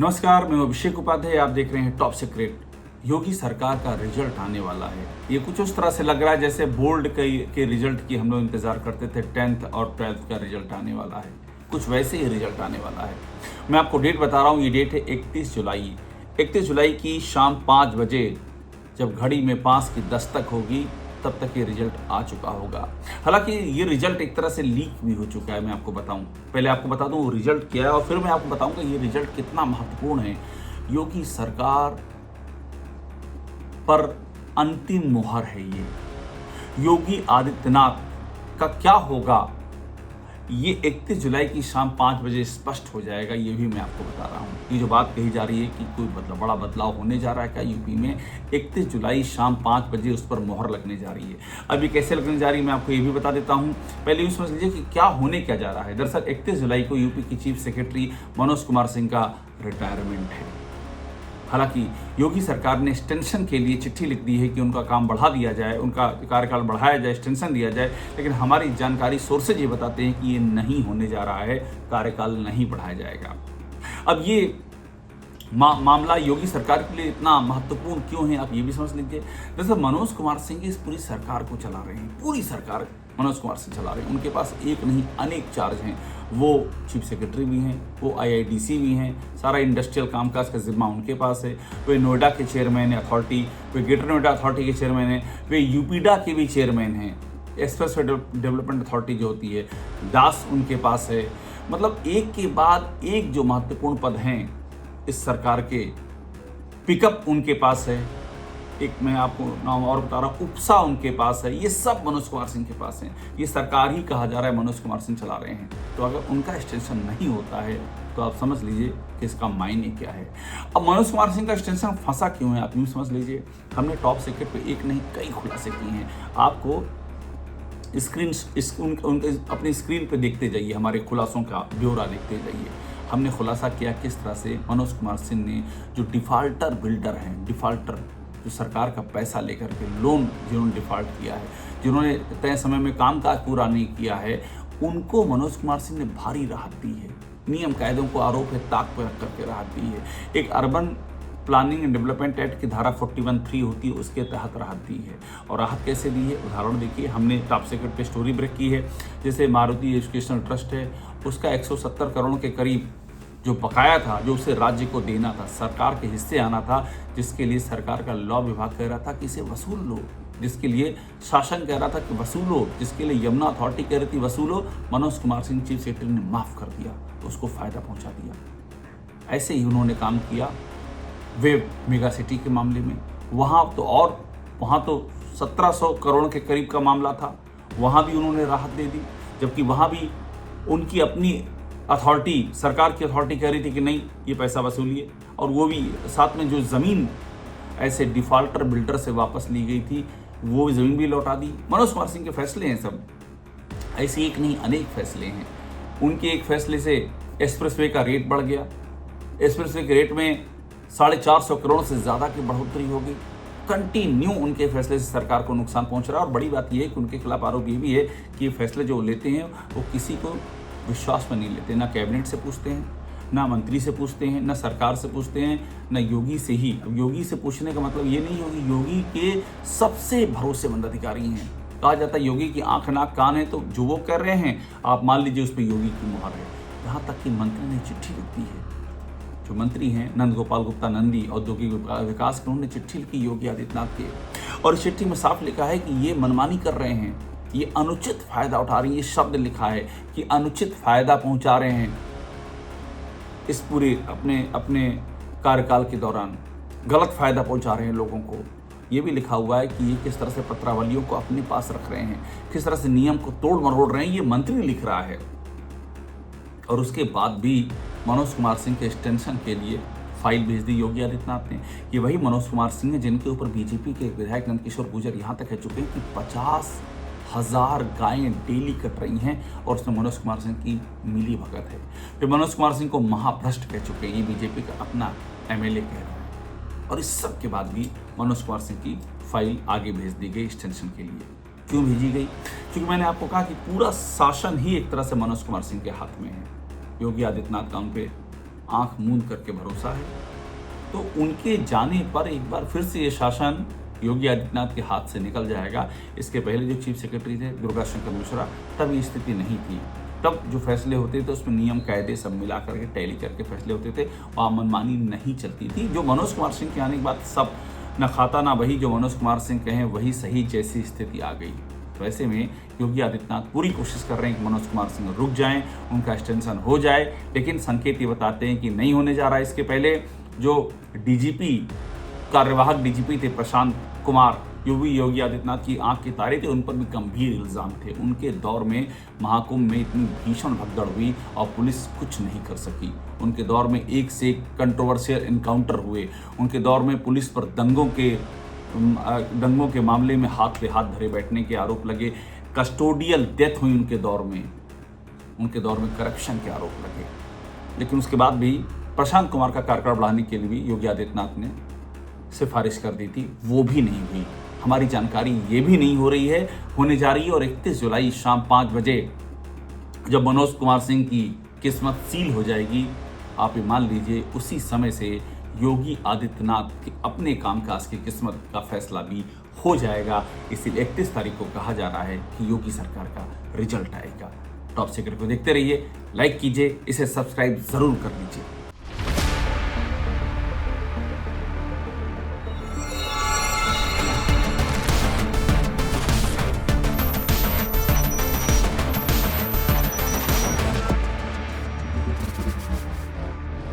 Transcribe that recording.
नमस्कार, मैं अभिषेक उपाध्याय। आप देख रहे हैं टॉप सीक्रेट। योगी सरकार का रिजल्ट आने वाला है। ये कुछ उस तरह से लग रहा है जैसे बोर्ड के रिजल्ट की हम लोग इंतजार करते थे। 10th और 12th का रिजल्ट आने वाला है, कुछ वैसे ही रिजल्ट आने वाला है। मैं आपको डेट बता रहा हूँ, ये डेट है 31 जुलाई। 31 जुलाई की शाम 5 बजे जब घड़ी में 5 की दस्तक होगी, तब तक ये रिजल्ट आ चुका होगा। हालांकि ये रिजल्ट एक तरह से लीक भी हो चुका है। मैं आपको बताऊं, पहले आपको बता दूं वो रिजल्ट क्या है और फिर मैं आपको बताऊंगा ये रिजल्ट कितना महत्वपूर्ण है। योगी सरकार पर अंतिम मुहर है ये। योगी आदित्यनाथ का क्या होगा, ये 31 जुलाई की शाम 5 बजे स्पष्ट हो जाएगा। ये भी मैं आपको बता रहा हूँ। ये जो बात कही जा रही है कि कोई बड़ा बदलाव होने जा रहा है क्या यूपी में, 31 जुलाई शाम 5 बजे उस पर मोहर लगने जा रही है। अब ये कैसे लगने जा रही है मैं आपको ये भी बता देता हूँ। पहले ये समझ लीजिए कि क्या होने क्या जा रहा है। दरअसल 31 जुलाई को यूपी की चीफ सेक्रेटरी मनोज कुमार सिंह का रिटायरमेंट है। हालांकि योगी सरकार ने एक्सटेंशन के लिए चिट्ठी लिख दी है कि उनका काम बढ़ा दिया जाए, उनका कार्यकाल बढ़ाया जाए, एक्सटेंशन दिया जाए। लेकिन हमारी जानकारी सोर्सेज ये बताते हैं कि ये नहीं होने जा रहा है, कार्यकाल नहीं बढ़ाया जाएगा। अब ये मामला योगी सरकार के लिए इतना महत्वपूर्ण क्यों है, आप ये भी समझ लीजिए। जैसे मनोज कुमार सिंह इस पूरी सरकार को चला रहे हैं, पूरी सरकार मनोज कुमार सिंह चला रहे हैं। उनके पास एक नहीं अनेक चार्ज हैं। वो चीफ सेक्रेटरी भी हैं, वो आईआईडीसी भी हैं, सारा इंडस्ट्रियल कामकाज का जिम्मा उनके पास है। वे नोएडा के चेयरमैन है अथॉरिटी, वे ग्रेटर नोएडा अथॉरिटी के चेयरमैन हैं, वे यूपीडा के भी चेयरमैन हैं। एक्सप्रेस वे डेवलपमेंट अथॉरिटी जो होती है, दास उनके पास है। मतलब एक के बाद एक जो महत्वपूर्ण पद हैं इस सरकार के, पिकअप उनके पास है। एक मैं आपको नाम और बता रहा हूँ, उपसा उनके पास है। ये सब मनोज कुमार सिंह के पास हैं। ये सरकार ही कहा जा रहा है मनोज कुमार सिंह चला रहे हैं। तो अगर उनका एक्सटेंशन नहीं होता है तो आप समझ लीजिए कि इसका मायने क्या है। अब मनोज कुमार सिंह का एक्सटेंशन फंसा क्यों है, आप यूँ समझ लीजिए। हमने टॉप सीक्रेट पे एक नहीं कई खुलासे किए हैं। आपको उनके अपनी स्क्रीन पे देखते जाइए, हमारे खुलासों का ब्यौरा देखते जाइए। हमने खुलासा किया किस तरह से मनोज कुमार सिंह ने जो डिफाल्टर बिल्डर हैं, डिफाल्टर जो सरकार का पैसा लेकर के लोन जिन्होंने डिफॉल्ट किया है, जिन्होंने तय समय में कामकाज पूरा नहीं किया है, उनको मनोज कुमार सिंह ने भारी राहत दी है। नियम कायदों को आरोप है ताक पर रख करके राहत दी है। एक urban planning and development act की धारा 41(3) होती है, उसके तहत राहत दी है। और राहत कैसे दी है, उदाहरण देखिए। हमने टॉप सीक्रेट पे स्टोरी ब्रेक की है। जैसे मारुति एजुकेशनल ट्रस्ट है, उसका 170 करोड़ के करीब जो बकाया था, जो उसे राज्य को देना था, सरकार के हिस्से आना था, जिसके लिए सरकार का लॉ विभाग कह रहा था कि इसे वसूल लो, जिसके लिए शासन कह रहा था कि वसूलो, जिसके लिए यमुना अथॉरिटी कह रही थी वसूलो, मनोज कुमार सिंह चीफ सेक्रेटरी ने माफ़ कर दिया, तो उसको फ़ायदा पहुंचा दिया। ऐसे ही उन्होंने काम किया वेब मेगा सिटी के मामले में। वहाँ तो 1700 करोड़ के करीब का मामला था, वहाँ भी उन्होंने राहत दे दी। जबकि वहाँ भी उनकी अपनी अथॉरिटी, सरकार की अथॉरिटी कह रही थी कि नहीं ये पैसा वसूलिए, और वो भी साथ में जो ज़मीन ऐसे डिफॉल्टर बिल्डर से वापस ली गई थी, वो ज़मीन भी लौटा दी। मनोज कुमार सिंह के फैसले हैं सब, ऐसे एक नहीं अनेक फैसले हैं। उनके एक फैसले से एक्सप्रेसवे का रेट बढ़ गया। एक्सप्रेसवे के रेट में 450 करोड़ से ज़्यादा की बढ़ोतरी हो गई। कंटिन्यू उनके फैसले से सरकार को नुकसान पहुंच रहा है। और बड़ी बात यह है कि उनके खिलाफ आरोप ये भी है कि ये फैसले जो लेते हैं वो किसी को विश्वास में नहीं लेते। ना कैबिनेट से पूछते हैं, ना मंत्री से पूछते हैं, ना सरकार से पूछते हैं, ना योगी से ही। अब योगी से पूछने का मतलब ये नहीं होगी, योगी के सबसे भरोसेमंद अधिकारी हैं। कहा जाता है योगी की आंख नाक कान है, तो जो वो कर रहे हैं आप मान लीजिए उस पर योगी की मुहर है। यहाँ तक कि मंत्री ने चिट्ठी लिख दी है। जो मंत्री हैं नंद गोपाल गुप्ता नंदी, औद्योगिक विकास के, उन्होंने चिट्ठी लिखी योगी आदित्यनाथ के, और इस चिट्ठी में साफ लिखा है कि ये मनमानी कर रहे हैं, ये अनुचित फायदा उठा रही है। ये शब्द लिखा है कि अनुचित फायदा पहुंचा रहे हैं इस पूरे अपने कार्यकाल के दौरान, गलत फायदा पहुंचा रहे हैं लोगों को। ये भी लिखा हुआ है कि ये किस तरह से पत्रावलियों को अपने पास रख रहे हैं, किस तरह से नियम को तोड़ मरोड़ रहे हैं, ये मंत्री लिख रहा है। और उसके बाद भी मनोज कुमार सिंह के एक्सटेंशन के लिए फाइल भेज दी योगी आदित्यनाथ ने। ये वही मनोज कुमार सिंह हैं जिनके ऊपर बीजेपी के विधायक नंदकिशोर गुर्जर यहाँ तक कह चुके हैं कि 50,000 गायें डेली कट रही हैं, और उसमें मनोज कुमार सिंह की मिली भगत है। फिर मनोज कुमार सिंह को महाभ्रष्ट कह चुके हैं, ये बीजेपी का अपना एमएलए कह रहा है। और इस सब के बाद भी मनोज कुमार सिंह की फाइल आगे भेज दी गई एक्सटेंशन के लिए। क्यों भेजी गई? क्योंकि मैंने आपको कहा कि पूरा शासन ही एक तरह से मनोज कुमार सिंह के हाथ में है। योगी आदित्यनाथ का उन पे आंख मूंद करके भरोसा है। तो उनके जाने पर एक बार फिर से ये शासन योगी आदित्यनाथ के हाथ से निकल जाएगा। इसके पहले जो चीफ सेक्रेटरी थे दुर्गा शंकर मिश्रा, तब ये स्थिति नहीं थी। तब जो फैसले होते थे उसमें नियम कायदे सब मिला करके टैली करके फैसले होते थे, वहाँ मनमानी नहीं चलती थी। जो मनोज कुमार सिंह के आने के बाद सब न खाता ना वही, जो मनोज कुमार सिंह कहें वही सही जैसी स्थिति आ गई। तो ऐसे में योगी आदित्यनाथ पूरी कोशिश कर रहे हैं कि मनोज कुमार सिंह रुक जाएं, उनका एक्सटेंशन हो जाए, लेकिन संकेत ये बताते हैं कि नहीं होने जा रहा है। इसके पहले जो डीजीपी, कार्यवाहक डीजीपी थे प्रशांत कुमार, योगी आदित्यनाथ की आंख के तारे थे, उन पर भी गंभीर इल्जाम थे। उनके दौर में महाकुंभ में इतनी भीषण भगदड़ हुई और पुलिस कुछ नहीं कर सकी। उनके दौर में एक से एक कंट्रोवर्शियल इनकाउंटर हुए। उनके दौर में पुलिस पर दंगों के मामले में हाथ पे हाथ धरे बैठने के आरोप लगे। कस्टोडियल डेथ हुई उनके दौर में करप्शन के आरोप लगे। लेकिन उसके बाद भी प्रशांत कुमार का कार्यकाल बढ़ाने के लिए भी योगी आदित्यनाथ ने सिफारिश कर दी थी, वो भी नहीं हुई। हमारी जानकारी ये भी नहीं हो रही है, होने जा रही है। और 31 जुलाई शाम 5 बजे जब मनोज कुमार सिंह की किस्मत सील हो जाएगी, आप ये मान लीजिए उसी समय से योगी आदित्यनाथ के अपने कामकाज की किस्मत का फैसला भी हो जाएगा। इसलिए 31 तारीख को कहा जा रहा है कि योगी सरकार का रिजल्ट आएगा। टॉप सीक्रेट को देखते रहिए, लाइक कीजिए, इसे सब्सक्राइब जरूर कर लीजिए।